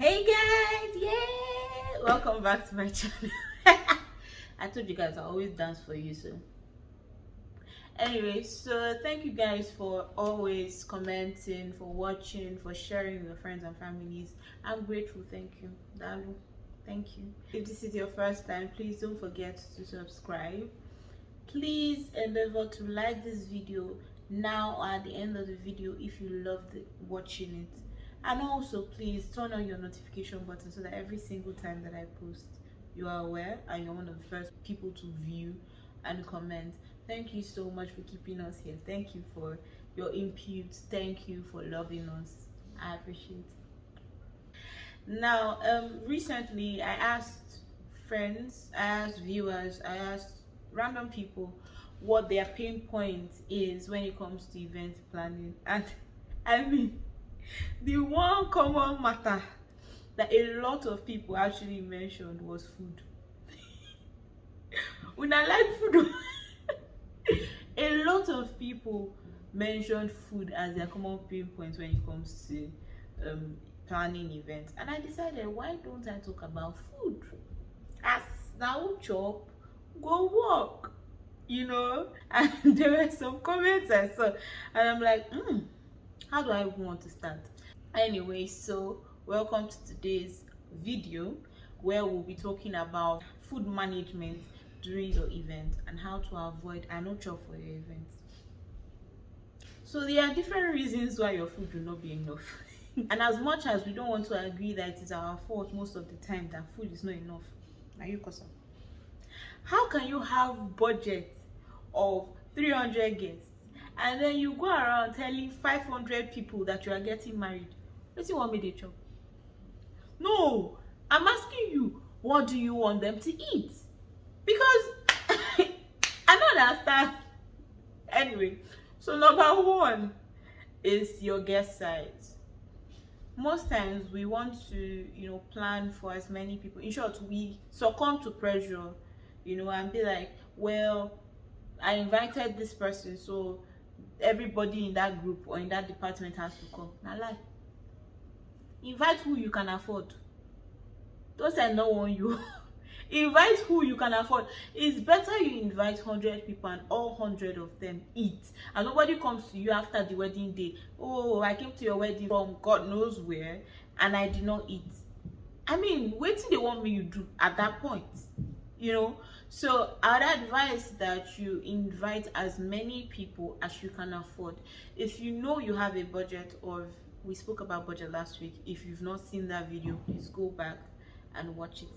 Hey guys, yeah, welcome back to my channel. I told you guys I always dance for you. So anyway, so thank you guys for always commenting, for watching, for sharing with your friends and families. I'm grateful. Thank you, Dalu. Thank you. If this is your first time, please don't forget to subscribe. Please endeavor to like this video now or at the end of the video if you loved watching it. And also please turn on your notification button so that every single time that I post, you are aware and you're one of the first people to view and comment. Thank you so much for keeping us here. Thank you for your input. Thank you for loving us. I appreciate it. Now, recently I asked friends, I asked viewers, I asked random people what their pain point is when it comes to event planning, and I mean, the one common matter that a lot of people actually mentioned was food. When I like food, a lot of people mentioned food as their common pain point when it comes to planning events, and I decided, why don't I talk about food? As now chop, go walk, and there were some comments I saw, and I'm like, how do I even want to start? Anyway, so welcome to today's video where we'll be talking about food management during your event and how to avoid no chop for your event. So there are different reasons why your food will not be enough. And as much as we don't want to agree that it is our fault most of the time that food is not enough, are you cousin? How can you have budget of 300 guests and then you go around telling 500 people that you are getting married? What do you want me to chop? No, I'm asking you, what do you want them to eat? Because I don't understand. Anyway, so number one is your guest size. Most times we want to plan for as many people. In short, we succumb to pressure, and be like, well, I invited this person, so everybody in that group or in that department has to come. Now lie. Invite who you can afford. Don't say no one you. Invite who you can afford. It's better you invite 100 people and all 100 of them eat, and nobody comes to you after the wedding day. Oh, I came to your wedding from God knows where and I did not eat. I mean, wait till they want me to do at that point, So I would advise that you invite as many people as you can afford. If you know you have a budget, or we spoke about budget last week, if you've not seen that video, please go back and watch it.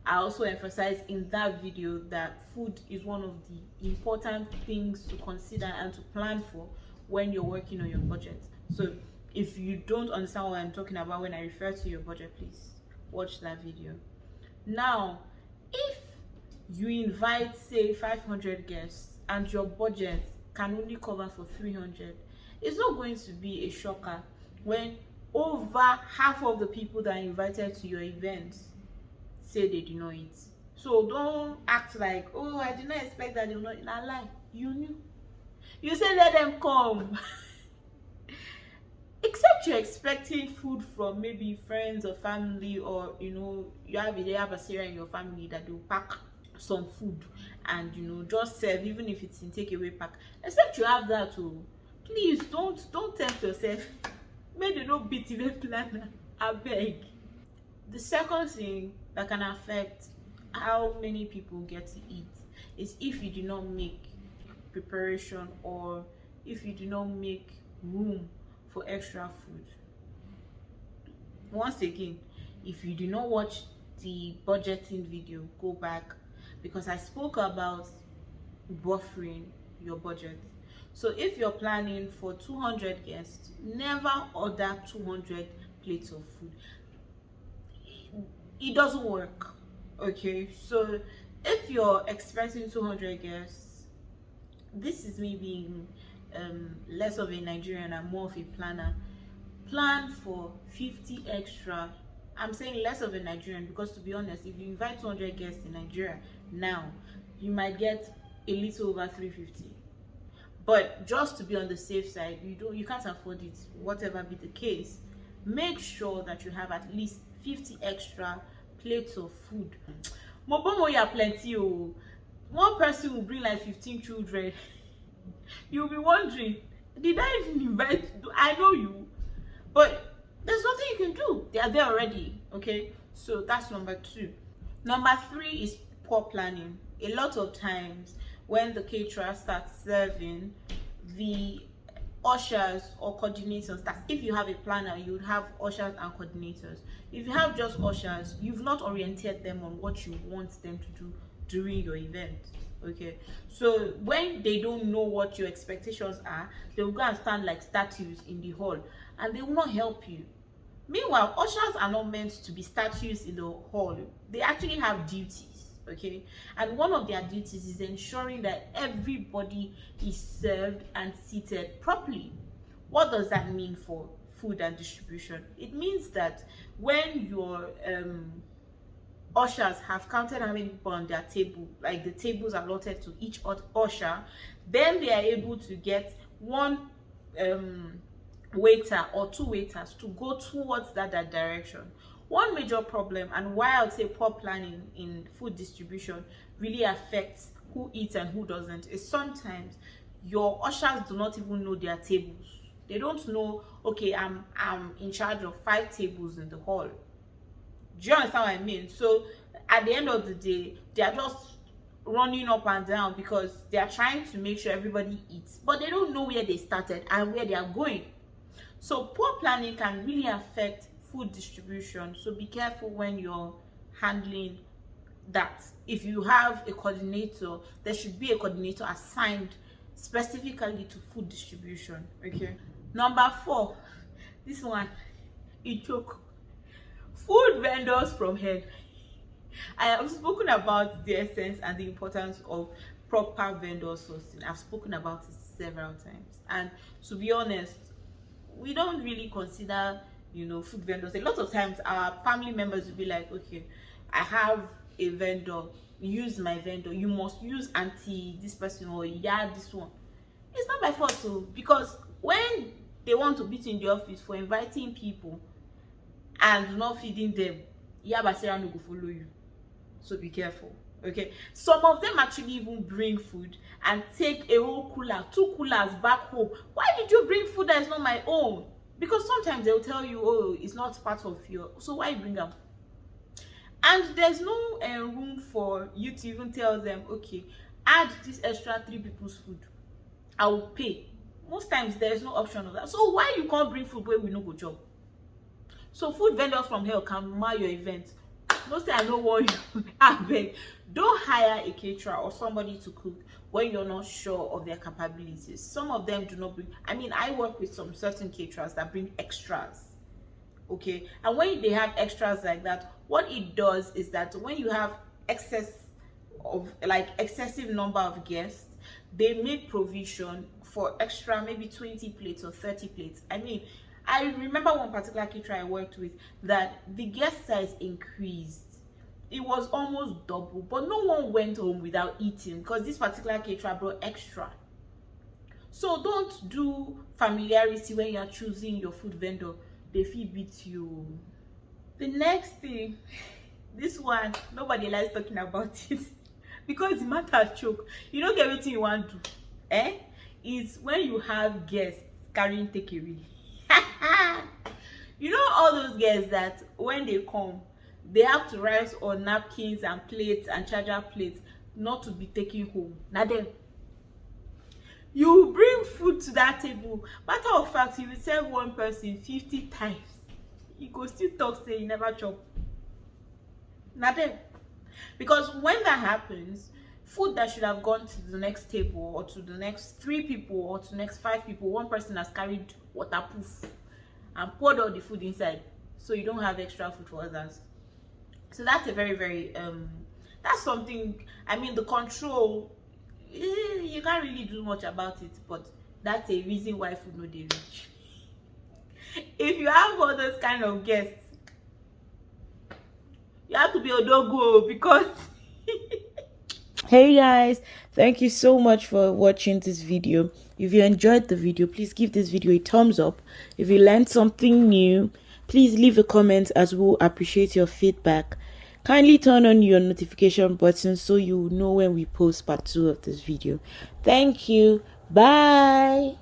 I also emphasize in that video that food is one of the important things to consider and to plan for when you're working on your budget. So if you don't understand what I'm talking about when I refer to your budget, please watch that video. Now, if you invite say 500 guests and your budget can only cover for 300, it's not going to be a shocker when over half of the people that are invited to your event say they do not eat. So don't act like, oh, I did not expect that they will not eat. Nah, lie. You knew. You said let them come. Except you're expecting food from maybe friends or family, or you have a cereal in your family that they'll pack some food and just serve, even if it's in takeaway pack. Except you have that too. Please don't tempt yourself. Make the no beat event planner. I beg. The second thing that can affect how many people get to eat is if you do not make preparation, or if you do not make room for extra food. Once again, if you do not watch the budgeting video, go back, because I spoke about buffering your budget. So if you're planning for 200 guests, never order 200 plates of food. It doesn't work. Okay, so if you're expecting 200 guests, this is me being less of a Nigerian and more of a planner. Plan for 50 extra. I'm saying less of a Nigerian because, to be honest, if you invite 200 guests in Nigeria now, you might get a little over 350. But just to be on the safe side, you can't afford it, whatever be the case. make sure that you have at least 50 extra plates of food. Mobomo ya plenty oh. One person will bring like 15 children. You'll be wondering, did I even invite? I know you, but there's nothing you can do. They are there already. Okay, so that's number 2. Number 3 is poor planning. A lot of times when the caterer starts serving, the ushers or coordinators, that if you have a planner, you would have ushers and coordinators. If you have just ushers, you've not oriented them on what you want them to do during your event. Okay, so when they don't know what your expectations are, they will go and stand like statues in the hall and they will not help you. Meanwhile, ushers are not meant to be statues in the hall. They actually have duties. Okay, and one of their duties is ensuring that everybody is served and seated properly. What does that mean for food and distribution? It means that when your ushers have counted how many people on their table, like the tables allotted to each usher, then they are able to get one waiter or 2 waiters to go towards that direction. One major problem, and why I would say poor planning in food distribution really affects who eats and who doesn't, is sometimes your ushers do not even know their tables. They don't know, okay, I'm in charge of 5 tables in the hall. Do you understand what I mean? So at the end of the day, they are just running up and down because they are trying to make sure everybody eats, but they don't know where they started and where they are going. So poor planning can really affect food distribution. So be careful when you're handling that. If you have a coordinator, there should be a coordinator assigned specifically to food distribution. Okay. Number 4, this one, it took food vendors from hell. I have spoken about the essence and the importance of proper vendor sourcing. I've spoken about it several times, and to be honest, we don't really consider, you know, food vendors. A lot of times our family members will be like, okay, I have a vendor, use my vendor, you must use auntie this person or yeah this one. It's not my fault too, because when they want to beat in the office for inviting people and not feeding them, yeah, but Sarah no go follow you. So be careful. Okay, some of them actually even bring food and take a whole cooler, 2 coolers back home. Why did you bring food that is not my own? Because sometimes they'll tell you, oh, it's not part of your, so why bring them? And there's no room for you to even tell them, okay, add this extra 3 people's food, I will pay. Most times there's no option of that. So why you can't bring food where we no go job? So food vendors from hell can mar your event. Most I know what you I beg. Don't hire a caterer or somebody to cook when you're not sure of their capabilities. Some of them do not bring. I mean, I work with some certain caterers that bring extras. Okay, and when they have extras like that, what it does is that when you have excessive number of guests, they make provision for extra maybe 20 plates or 30 plates. I mean, I remember one particular caterer I worked with that the guest size increased. It was almost double, but no one went home without eating because this particular caterer brought extra. So don't do familiarity when you're choosing your food vendor. They feel beat you. The next thing, this one, nobody likes talking about it because the matter choke. You don't get everything you want to do. Is when you have guests carrying takeaway. You know all those guests that when they come, they have to write on napkins and plates and charger plates not to be taken home. Now then, you bring food to that table. Matter of fact, you will serve one person 50 times. You go still talk say you never chop. Now then, because when that happens, food that should have gone to the next table or to the next 3 people or to the next 5 people, one person has carried waterproof and poured all the food inside, so you don't have extra food for others. So that's a very, very that's something. I mean, the control, you can't really do much about it, but that's a reason why food no dey reach. If you have all those kind of guests, you have to be a dogo because Hey guys, thank you so much for watching this video. If you enjoyed the video, please give this video a thumbs up. If you learned something new, Please leave a comment as we'll appreciate your feedback. Kindly turn on your notification button so you know when we post part 2 of this video. Thank you. Bye.